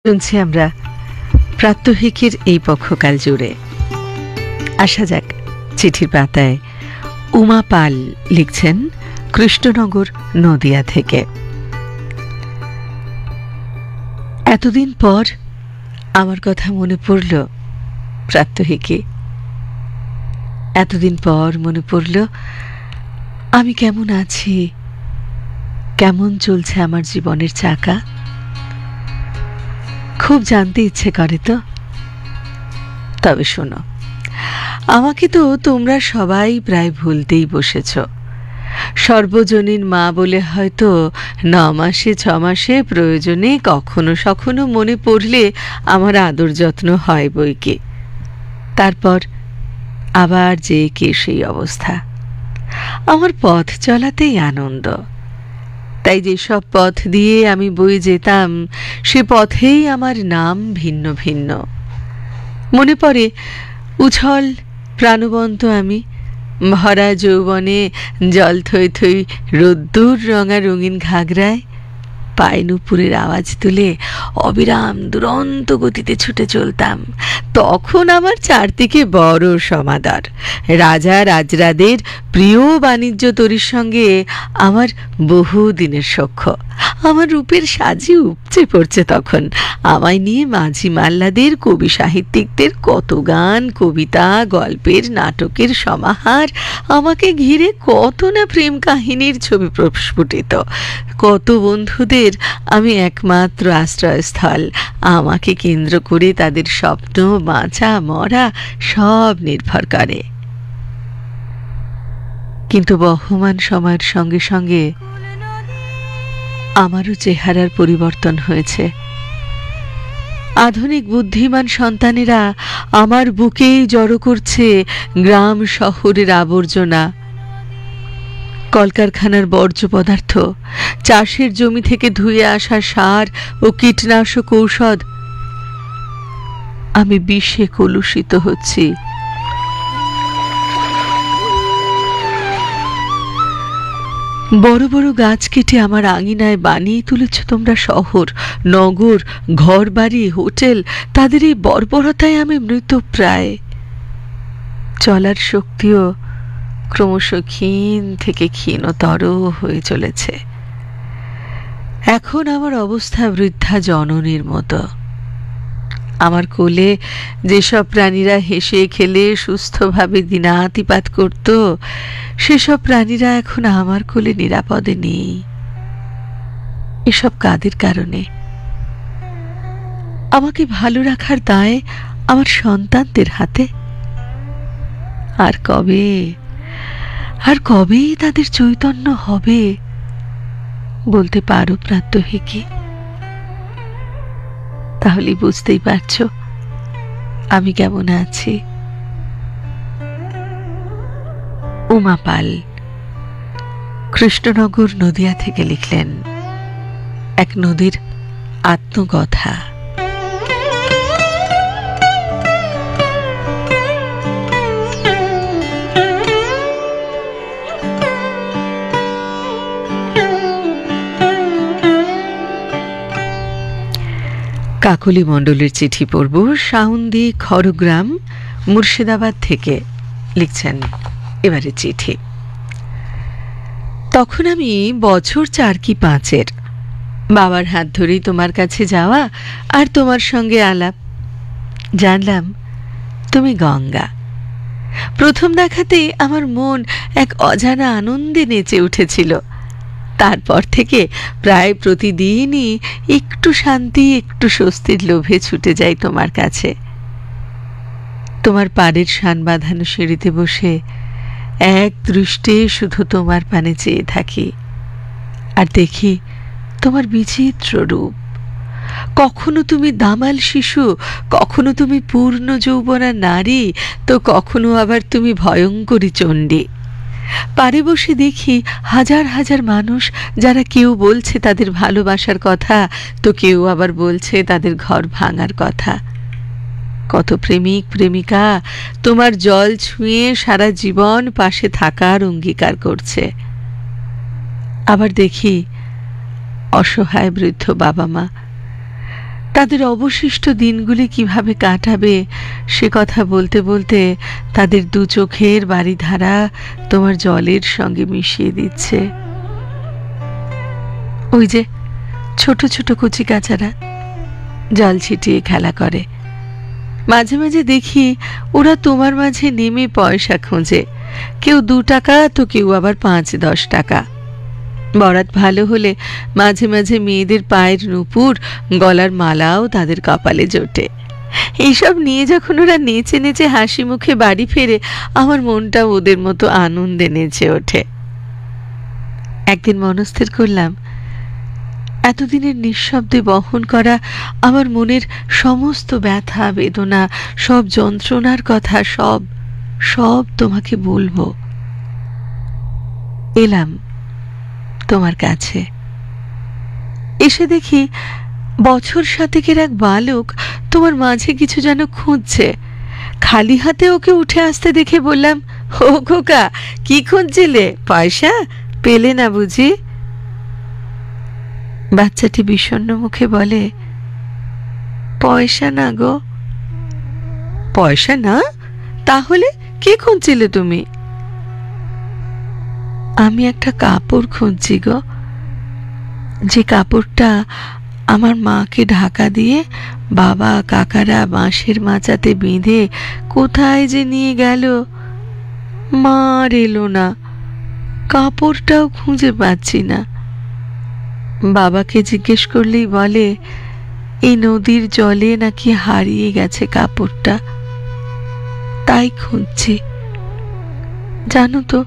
শুনছি আমরা প্রাত্যহিকের এই পক্ষকাল জুড়ে। আসা যাক চিঠির পাতায়। উমা পাল লিখছেন কৃষ্ণনগর, নদিয়া থেকে। এতদিন পর আমার কথা মনে পড়ল প্রাত্যহিকে। এতদিন পর মনে পড়ল আমি কেমন আছি, কেমন চলছে আমার জীবনের চাকা। খুব জানতে ইচ্ছে করে তো। তবে শোনো, আমাকে তো তোমরা সবাই প্রায় ভুলতেই বসেছ। সর্বজনীন মা বলে হয়তো 9 মাসে 6 মাসে প্রয়োজনে কখনো সখনো মনে পড়লে আমার আদর যত্ন হয় বইকে। তারপর আবার যে কে সেই অবস্থা। আমার পথ চলাতেই আনন্দ। তাই যেসব পথ দিয়ে আমি বয়ে যেতাম সে পথেই আমার নাম ভিন্ন ভিন্ন। মনে পড়ে উছল প্রাণবন্ত আমি, ভরা যৌবনে জল থই থই রোদ্দুর রঙা রঙিন ঘাগরায় পায়ে নুপুরের আওয়াজ তুলে অবিরাম দুরন্ত গতিতে ছুটে চলতাম। তখন আমার চারদিকে বড় সমাদর। রাজা রাজরাদের প্রিয় বাণিজ্য তরীর সঙ্গে আমার বহু দিনের সখ্য। আমার রূপের সাজি উপচে পড়ছে তখন। আমায় নিয়ে মাঝি মাল্লাদের, কবি সাহিত্যিকদের কত গান, কবিতা, গল্পের, নাটকের সমাহার। আমাকে ঘিরে কত না প্রেম কাহিনীর ছবি প্রস্ফুটিত। কত বন্ধুদের আমি একমাত্র আশ্রয়স্থল। আমাকে কেন্দ্র করে তাদের স্বপ্ন, বাঁচা মরা সব নির্ভর করে। কিন্তু বহমান সময়ের সঙ্গে সঙ্গে আমারও চেহারার পরিবর্তন হয়েছে। আধুনিক বুদ্ধিমান সন্তানেরা আমার বুকেই জড়ো করছে গ্রাম শহরের আবর্জনা, কলকারখানার বর্জ্য পদার্থ, চাষের জমি থেকে ধুয়ে আসা সার ও কীটনাশক ঔষধ। আমি বিষে কলুষিত হচ্ছি। বড় বড় গাছ কেটে আমার আঙিনায় বানিয়ে তুলেছ তোমরা শহর, নগর, ঘর বাড়ি, হোটেল। তাদের এই বর্বরতায় আমি মৃতপ্রায়। চলার শক্তিও ক্রমশ ক্ষীণ থেকে ক্ষীণতর হয়ে চলেছে। এখন আমার অবস্থা বৃদ্ধা জননীর মতো। আমার কোলে যেসব প্রাণীরা হেসে খেলে সুস্থভাবে দিনাতিপাত করত, সেসব প্রাণীরা এখন আমার কোলে নিরাপদে নেই। এসব কাদের কারণে? আমাকে ভালো রাখার দায় আমার সন্তানদের হাতে। আর কবে তাদের চৈতন্য হবে বলতে পারো প্রাত্যহিকী? তাহলে বুঝতেই পারছো আমি কেমন আছি। উমা পাল কৃষ্ণনগর, নদিয়া থেকে লিখলেন এক নদীর আত্মকথা। কাকলি মণ্ডলের চিঠি পড়ব। সাউন্দি, খড়গ্রাম, মুর্শিদাবাদ থেকে লিখছেন এবারে চিঠি। তখন আমি বছর 4 কি 5-এর। বাবার হাত ধরেই তোমার কাছে যাওয়া আর তোমার সঙ্গে আলাপ। জানলাম তুমি গঙ্গা। প্রথম দেখাতেই আমার মন এক অজানা আনন্দে নেচে উঠেছিল। তারপর থেকে প্রায় প্রতিদিনই একটু শান্তি, একটু স্বস্তির লোভে ছুটে যাই তোমার কাছে। তোমার পাড়ের শান বাঁধানো সিঁড়িতে বসে এক দৃষ্টে শুধু তোমার পানে চেয়ে থাকি আর দেখি তোমার বিচিত্র রূপ। কখনো তুমি দামাল শিশু, কখনো তুমি পূর্ণ যৌবনা নারী, তো কখনো আবার তুমি ভয়ঙ্করী চণ্ডী। পারে বসে দেখি হাজার হাজার মানুষ, যারা কেউ বলছে তাদের ভালোবাসার কথা, তো কেউ আবার বলছে তাদের ঘর ভাঙার কথা। কত প্রেমিক প্রেমিকা তোমার জল ছুঁয়ে সারা জীবন পাশে থাকার অঙ্গীকার করছে। আবার দেখি অসহায় বৃদ্ধ বাবা মা তাদের অবশিষ্ট দিনগুলি কিভাবে কাটাবে সে কথা বলতে বলতে তাদের দু চোখের বারিধারা তোমার জলের সঙ্গে মিশিয়ে দিচ্ছে। ওই যে ছোট ছোট কচিকাচারা জল ছিটিয়ে খেলা করে, মাঝে মাঝে দেখি ওরা তোমার মাঝে নেমে পয়সা খোঁজে, কেউ 2 টাকা তো কেউ আবার 5-10 টাকা। বরাত ভালো হলে মাঝে মাঝে মেয়েদের পায়ের নুপুর, গলার মালাও তাদের কপালে জোটে। এইসব নিয়ে যখন ওরা নেচে নেচে হাসি মুখে বাড়ি ফেরে, আমার মনটা ওদের মতো আনন্দে নেচে ওঠে। একদিন মনস্থির করলাম, এতদিনের নিঃশব্দে বহন করা আমার মনের সমস্ত ব্যথা বেদনা, সব যন্ত্রণার কথা সব সব তোমাকে বলবো। এলাম তোমার কাছে, এসে দেখি বছর 7 এক বালক তোমার মাঝে কিছু যেন খুঁজছে। খালি হাতে ওকে উঠে আসতে দেখে বললাম, ও খোকা, কি খুঁজছিলে? পয়সা পেলে না বুঝি? বাচ্চাটি বিষণ্ণ মুখে বলে, পয়সা না গো। পয়সা না? তাহলে কি খুঁজছিলে তুমি? আমি একটা কাপড় খুঁজছি গো, যে কাপড়টা আমার মাকে ঢাকা দিয়ে বাবা কাকারা বাঁশের মাচাতে বেঁধে কোথায় যে নিয়ে গেল, মা আর এলো না, কাপড়টাও খুঁজে পাচ্ছি না। বাবাকে জিজ্ঞেস করলেই বলে এই নদীর জলে নাকি হারিয়ে গেছে কাপড়টা, তাই খুঁজছি। জানো তো,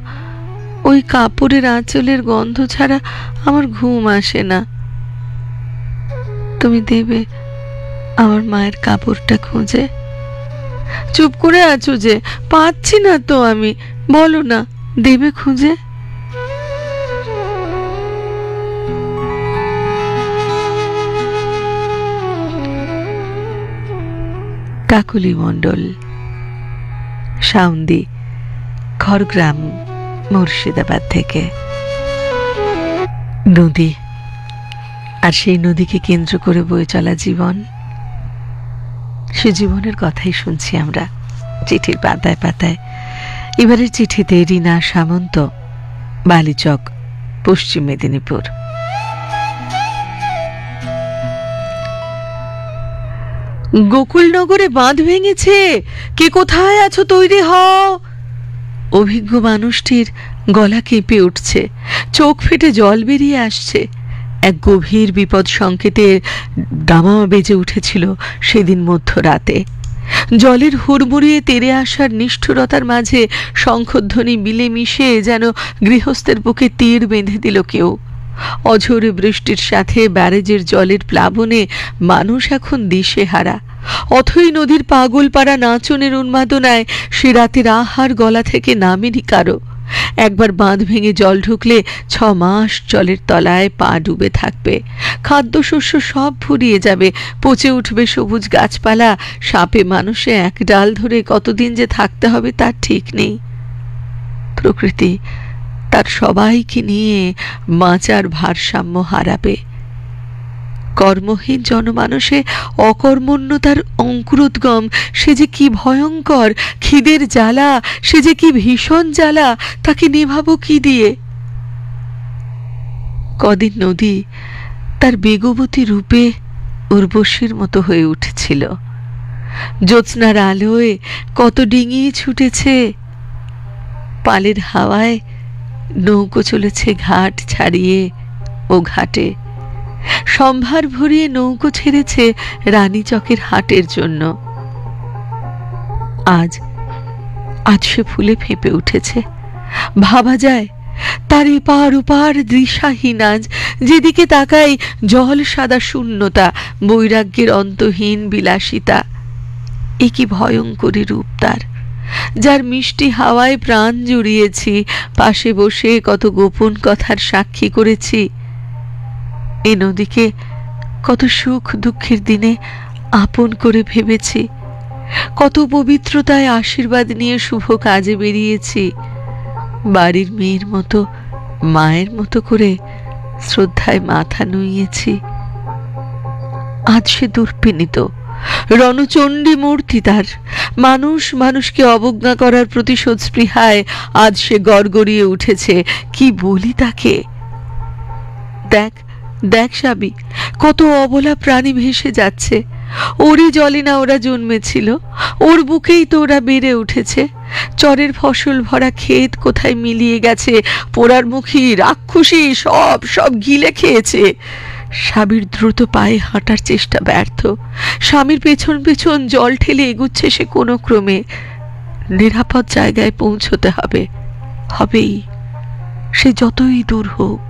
ওই কাপড়ের আঁচলের গন্ধ ছাড়া আমার ঘুম আসে না। তুমি দেবে আমার মায়ের কাপড়টা খুঁজে? চুপ করে আছো যে, পাচ্ছি না তো আমি, বলো না, দেবে খুঁজে? কাকলি মণ্ডল, সাউন্দি, খড়গ্রাম, মুর্শিদাবাদ থেকে। নদী আর সেই নদীকে কেন্দ্র করে বয়ে চলা জীবন, সে জীবনের কথাই শুনছি আমরা চিঠির পাতায় পাতায়। এবারের চিঠিতে রিনা সামন্ত, বালিচক, পশ্চিম মেদিনীপুর। গোকুলনগরে বাঁধ ভেঙেছে, কে কোথায় আছো তৈরি হও। অভিজ্ঞ মানুষটির গলা কেঁপে উঠছে, চোখ ফেটে জল বেরিয়ে আসছে। এক গভীর বিপদ সংকেতের দামামা বেজে উঠেছিল সেদিন মধ্যরাতে। জলের হুড়মুড়িয়ে তেরে আসার নিষ্ঠুরতার মাঝে শঙ্খধ্বনি মিলে মিশে যেন গৃহস্থের বুকে তীর বেঁধে দিল কেউ। অঝোরে বৃষ্টির সাথে ব্যারেজের জলের প্লাবনে মানুষ এখন দিশেহারা। অথই নদীর পাগলপাড়া নাচনের উন্মাদনায় সে রাতের আহার গলা থেকে নামেনি কারো। একবার বাঁধ ভেঙে জল ঢুকলে 6 মাস জলের তলায় পা ডুবে থাকবে। খাদ্যশস্য সব ফুরিয়ে যাবে, পচে উঠবে সবুজ গাছপালা। সাপে মানুষে এক ডাল ধরে কতদিন যে থাকতে হবে তার ঠিক নেই। প্রকৃতি তার সবাইকে নিয়ে বাঁচার ভারসাম্য হারাবে। কর্মহীন জনমানসে অকর্মণ্যতার অঙ্কুরোদ্গম, সে যে কি ভয়ঙ্কর। খিদের জ্বালা, সে যে কি ভীষণ জ্বালা, তাকে নেভাবো কি দিয়ে? কদিন নদী তার বেগবতী রূপে উর্বশীর মতো হয়ে উঠেছিল। জ্যোৎস্নার আলোয় কত ডিঙি ছুটেছে, পালের হাওয়ায় নৌকো চলেছে ঘাট ছাড়িয়ে ও ঘাটে। সম্ভার ভরিয়ে নৌকো ছেড়েছে রানীচকের হাটের জন্য। আজ আজ সে ফুলে ফেঁপে উঠেছে। ভাবা যায় তার এপার ওপার দিশাহীন, আজ যেদিকে তাকাই জল সাদা শূন্যতা, বৈরাগ্যের অন্তহীন বিলাসিতা। এ কি ভয়ঙ্করী রূপ তার, যার মিষ্টি হাওয়ায় প্রাণ জুড়িয়েছি, পাশে বসে কত গোপন কথার সাক্ষী করেছি। এ নদীকে কত সুখ দুঃখের দিনে আপন করে ভেবেছি, কত পবিত্রতায় আশীর্বাদ নিয়ে শুভ কাজে বেরিয়েছি। বাড়ির মেয়ের মতো, মায়ের মতো করে শ্রদ্ধায় মাথা নুইয়েছি। আজ সে দুর্বিনীত, রণচণ্ডী মূর্তি তার। মানুষ মানুষকে অবজ্ঞা করার প্রতিশোধ স্পৃহায় আজ সে গড়গড়িয়ে উঠেছে। কি বলি তাকে? দেখ দেখ স্বামী, কত অবলা প্রাণী ভেসে যাচ্ছে। ওরই জলে না ওরা জন্মেছিল, ওর বুকেই তো ওরা বেড়ে উঠেছে। চরের ফসল ভরা ক্ষেত কোথায় মিলিয়ে গেছে, পোড়ার মুখী রাক্ষসী সব সব গিলে খেয়েছে। স্বামীর দ্রুত পায়ে হাঁটার চেষ্টা ব্যর্থ, স্বামীর পেছন পেছন জল ঠেলে এগুচ্ছে সে কোনো ক্রমে। নিরাপদ জায়গায় পৌঁছতে হবে, হবেই, সে যতই দূর হোক।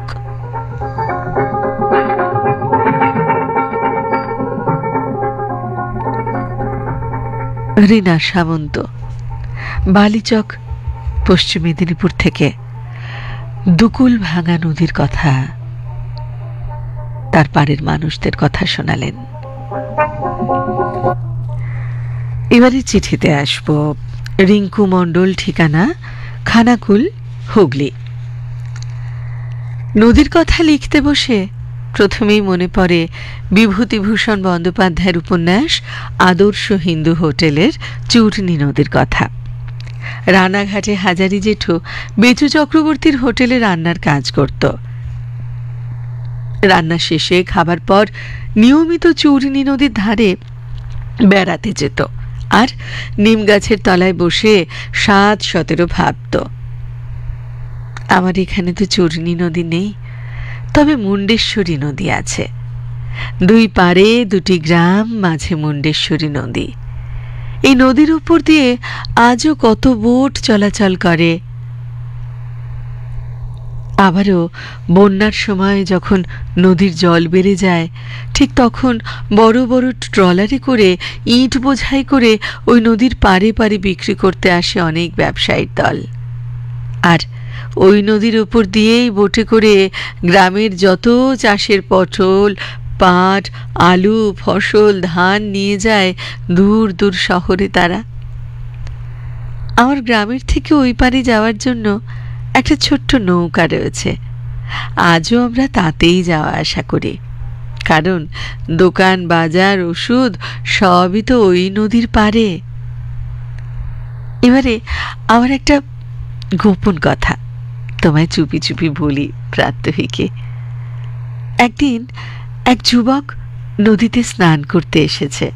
রীনা সামন্ত, বালিচক, পশ্চিম মেদিনীপুর থেকে দুকুল ভাঙা নদীর কথা, তার পাড়ের মানুষদের কথা শোনালেন। এবারে চিঠিতে আসব। রিঙ্কু মণ্ডল, ঠিকানা খানাকুল, হুগলি। নদীর কথা লিখতে বসে প্রথমেই মনে পড়ে বিভূতিভূষণ বন্দ্যোপাধ্যায়ের উপন্যাস আদর্শ হিন্দু হোটেলের চূর্ণী নদীর কথা। রানাঘাটে হাজারি জেঠু বেচু চক্রবর্তীর হোটেলে রান্নার কাজ করত। রান্না শেষে খাবার পর নিয়মিত চূর্ণী নদীর ধারে বেড়াতে যেত আর নিম গাছের তলায় বসে ৭-১৭ ভাবত। আমার এখানে তো চূর্ণী নদী নেই, তবে মুণ্ডেশ্বরী নদী আছে। দুই পারে দুটি গ্রাম, মাঝে মুণ্ডেশ্বরী নদী। এই নদীর উপর দিয়ে আজও কত বোট চলাচল করে। আবারও বন্যার সময় যখন নদীর জল বেড়ে যায়, ঠিক তখন বড় বড় ট্রলারে করে ইট বোঝাই করে ওই নদীর পারে পারে বিক্রি করতে আসে অনেক ব্যবসায়ীর দল। আর ওই নদীর উপর দিয়েই বোটে করে গ্রামের যত চাষের পটল, পাট, আলু, ফসল, ধান নিয়ে যায় দূর দূর শহরে তারা। আমার গ্রামের থেকে ওই পারে যাওয়ার জন্য একটা ছোট্ট নৌকা রয়েছে। আজও আমরা তাতেই যাওয়া আসা করি, কারণ দোকান, বাজার, ওষুধ সবই তো ওই নদীর পারে। এবারে আমার একটা গোপন কথা তোমায় চুপি চুপি বলি প্রাত্যহিকে। একদিন এক যুবক নদীতে স্নান করতে এসেছে।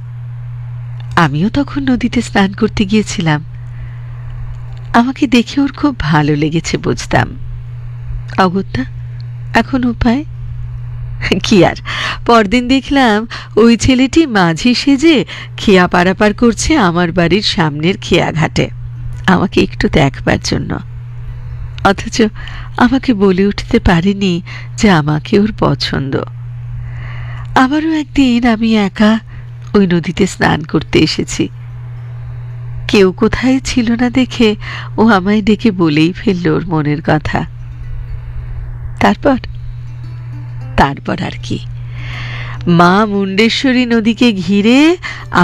আমিও তখন নদীতে স্নান করতে গিয়েছিলাম। আমাকে দেখে ওর খুব ভালো লেগেছে বুঝতাম। অগত্যা এখন উপায় কি আর, পরদিন দেখলাম ওই ছেলেটি মাঝি সেজে খেয়া পারাপার করছে আমার বাড়ির সামনের খেয়া ঘাটে, আমাকে একটু দেখবার জন্য। অথচ আমাকে বলে উঠতে পারেনি যে আমাকে ওর পছন্দ। আবারও একদিন আমি একা ওই নদীতে স্নান করতে এসেছি। কেউ কোথায় ছিল না দেখে ও আমায় ডেকে বলেই ফেলল ওর মনের কথা। তারপর আর কি, মা মুণ্ডেশ্বরী নদীকে ঘিরে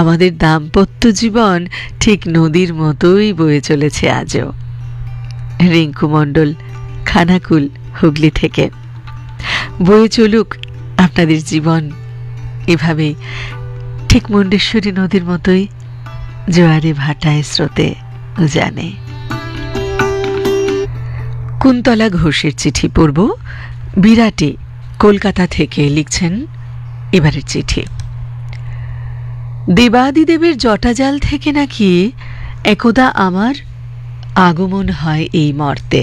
আমাদের দাম্পত্য জীবন ঠিক নদীর মতোই বয়ে চলেছে আজও। রিঙ্কু মণ্ডল, খানাকুল, হুগলি থেকে। বয়ে চলুক আপনাদের জীবন এভাবেই, ঠিক মুণ্ডেশ্বরী নদীর মতোই, জোয়ারে ভাটায় স্রোতে জানে। কুন্তলা ঘোষের চিঠি পড়ব। বিরাটি, কলকাতা থেকে লিখছেন এবারের চিঠি। দেবাদিদেবের জটাজাল থেকে নাকি একদা আমার আগমন হয় এই মর্তে।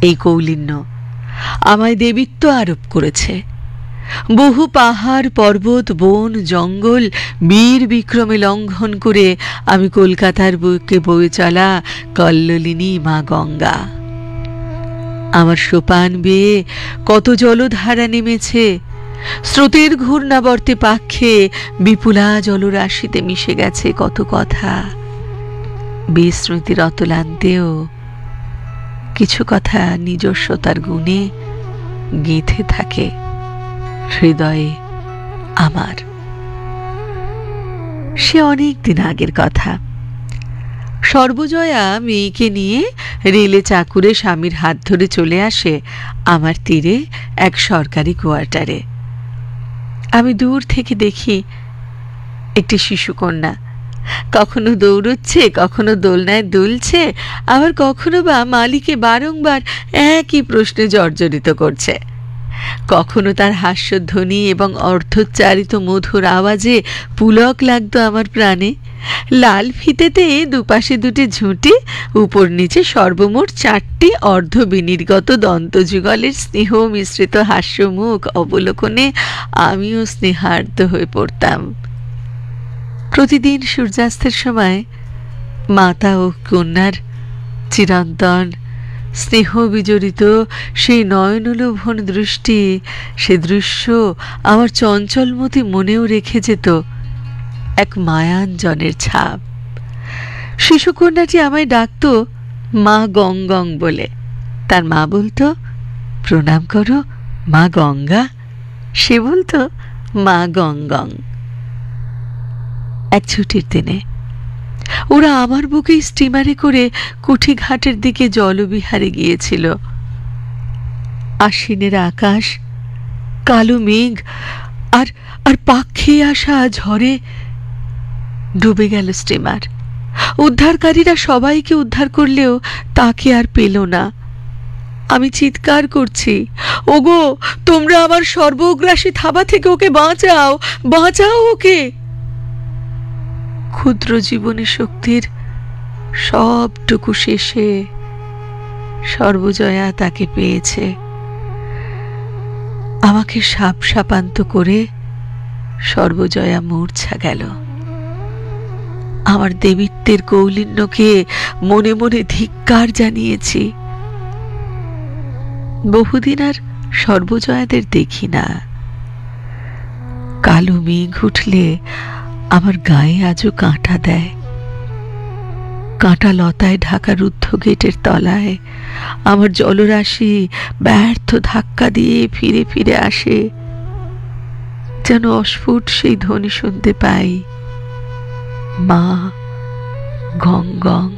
এই কৌলিন্য আমায় দেবিত্ব আরোপ করেছে। বহু পাহাড়, পর্বত, বন, জঙ্গল বীর বিক্রমে লঙ্ঘন করে আমি কলকাতার বুকে বয়ে চলা কল্লোলিনী মা গঙ্গা। আমার সোপান বেয়ে কত জলধারা নেমেছে, স্রোতের ঘূর্ণাবর্তে পাক্ষে বিপুলা জলরাশিতে মিশে গেছে কত কথা। বিস্মৃতির অতলান্তেও কিছু কথা নিজস্বতার গুণে গেঁথে থাকে হৃদয়ে আমার। সে অনেক দিন আগের কথা। সর্বজয়া মেয়েকে নিয়ে রেলে চাকুরে স্বামীর হাত ধরে চলে আসে আমার তীরে এক সরকারি কোয়ার্টারে। আমি দূর থেকে দেখি একটি শিশুকন্যা কখনো দৌড়চ্ছে, কখনো দোলনায় দুলছে, আবার কখনো বা মালিকে বারংবার একই প্রশ্নে জর্জরিত করছে। কখনো তার হাস্যধ্বনি এবং অর্থোচ্চারিত মধুর আওয়াজে পুলক লাগতো আমার প্রাণে। লাল ফিতেতে দুপাশে দুটি ঝুঁটি, উপর নিচে সর্বমোট 4টি অর্ধ বিনির্গত দন্তযুগলের স্নেহ মিশ্রিত হাস্যমুখ অবলোকনে আমিও স্নেহার্ত হয়ে পড়তাম। প্রতিদিন সূর্যাস্তের সময় মাতা ও কন্যার চিরন্তন স্নেহ বিজড়িত সেই নয়নলোভন দৃষ্টি, সে দৃশ্য আমার চঞ্চলমতি মনেও রেখে যেত এক মায়াঞ্জনের ছাপ। শিশুকন্যাটি আমায় ডাকত মা গঙ্গং বলে। তার মা বলতো, প্রণাম করো মা গঙ্গা। সে বলতো মা গঙ্গং। এক ছুটির দিনে ওরা আমার বুকে স্টিমারে করে কুঠিঘাটের দিকে জলবিহারে গিয়েছিল। আশ্বিনের আকাশ, কালো মেঘ আর আর পাক খেয়ে আসা ঝড়ে ডুবে গেল স্টিমার। উদ্ধারকারীরা সবাইকে উদ্ধার করলেও তাকে আর পেল না। আমি চিৎকার করছি, ওগো তোমরা আমার সর্বগ্রাসী থাবা থেকে ওকে বাঁচাও, বাঁচাও ওকে। ক্ষুদ্র জীবনী শক্তির সবটুকু শেষে সর্বজয়া তাকে পেয়েছে। আমাকে সাপ সাপান্ত করে সর্বজয়া মূর্ছা গেল। আমার দেবীত্বের কৌলিন্যকে মনে মনে ধিক্কার জানিয়েছি। বহুদিন আর সর্বজয়াদের দেখি না। কালো মেঘ উঠলে আমার গায়ে আজও কাঁটা দেয়। কাঁটা লতায় ঢাকা রুদ্ধ গেটের তলায় আমার জলরাশি ব্যর্থ ধাক্কা দিয়ে ফিরে ফিরে আসে, যেন অস্ফুট সেই ধ্বনি শুনতে পাই, মা গঙ্গং।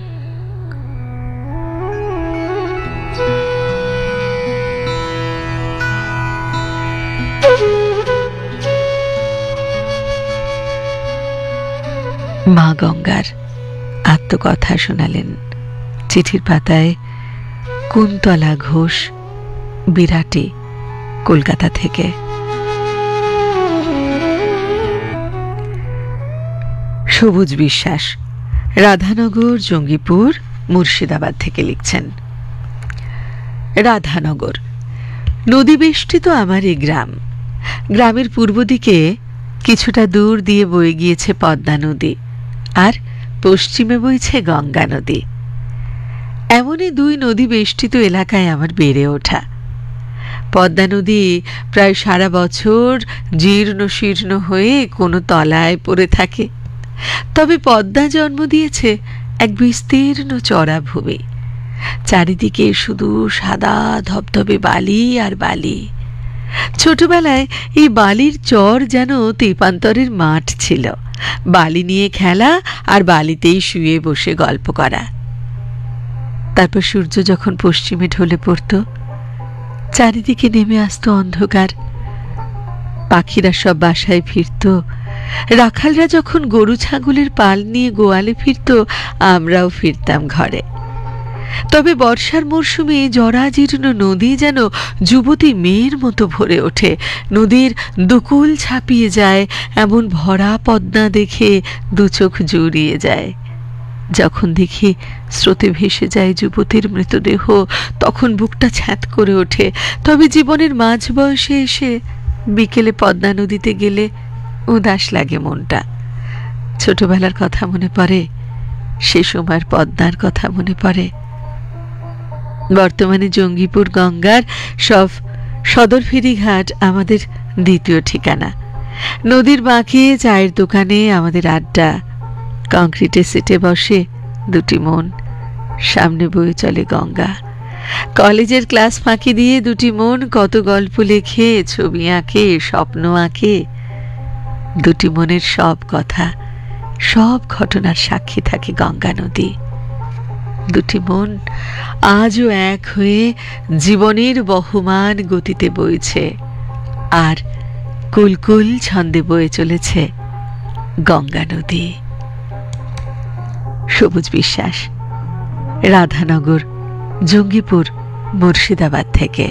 মা গঙ্গার আত্মকথা শোনালেন চিঠির পাতায় কুন্তলা ঘোষ, বিরাটি, কলকাতা থেকে। সবুজ বিশ্বাস রাধানগর, জঙ্গিপুর, মুর্শিদাবাদ থেকে লিখছেন। রাধানগর নদী বেষ্টিত আমার এই গ্রাম। গ্রামের পূর্ব দিকে কিছুটা দূর দিয়ে বয়ে গিয়েছে পদ্মা নদী, আর পশ্চিমে বইছে গঙ্গা নদী। এমনই দুই নদী বেষ্টিত এলাকায় আমার বেড়ে ওঠা। পদ্মা নদী প্রায় সারা বছর জীর্ণ শীর্ণ হয়ে কোনো তলায় পড়ে থাকে, তবে পদ্মা জন্ম দিয়েছে এক বিস্তীর্ণ চড়া ভূমি। চারিদিকে শুধু সাদা ধবধবে বালি আর বালি। ছোটবেলায় এই বালির চর যেন তেপান্তরের মাঠ ছিল। বালি নিয়ে খেলা আর বালিতেই শুয়ে বসে গল্প করা। তারপর সূর্য যখন পশ্চিমে ঢলে পড়ত, চারিদিকে নেমে আসতো অন্ধকার। পাখিরা সব বাসায় ফিরত। রাখালরা যখন গরু ছাগলের পাল নিয়ে গোয়ালে ফিরত, আমরাও ফিরতাম ঘরে। তবে বর্ষার মরশুমে জরাজীর্ণ নদী যেন যুবতী মেয়ের মতো ভরে ওঠে। নদীর দুকুল ছাপিয়ে যায়, এমন ভরা পদ্মা দেখে দু চোখ জুড়িয়ে যায়। যখন দেখি স্রোতে ভেসে যায় যুবতীর মৃতদেহ, তখন বুকটা ছ্যাঁত করে ওঠে। তবে জীবনের মাঝ বয়সে এসে বিকেলে পদ্মা নদীতে গেলে উদাস লাগে মনটা। ছোটবেলার কথা মনে পড়ে, সে সময়ের পদ্মার কথা মনে পড়ে। বর্তমানে জঙ্গিপুর গঙ্গার সব সদর ফেরিঘাট আমাদের দ্বিতীয় ঠিকানা। নদীর বাঁকে চায়ের দোকানে আমাদের আড্ডা। কংক্রিটের সিটে বসে দুটি মন, সামনে বয়ে চলে গঙ্গা। কলেজের ক্লাস ফাঁকি দিয়ে দুটি মন কত গল্প লেখে, ছবি আঁকে, স্বপ্ন আঁকে। দুটি মনের সব কথা, সব ঘটনার সাক্ষী থাকে গঙ্গা নদী। দুটি মন আজও এক হয়ে জীবনের বহমান গতিতে বইছে, আর কুলকুল ছন্দে বয়ে চলেছে গঙ্গা নদী। সবুজ বিশ্বাস, রাধানগর, জঙ্গিপুর, মুর্শিদাবাদ থেকে।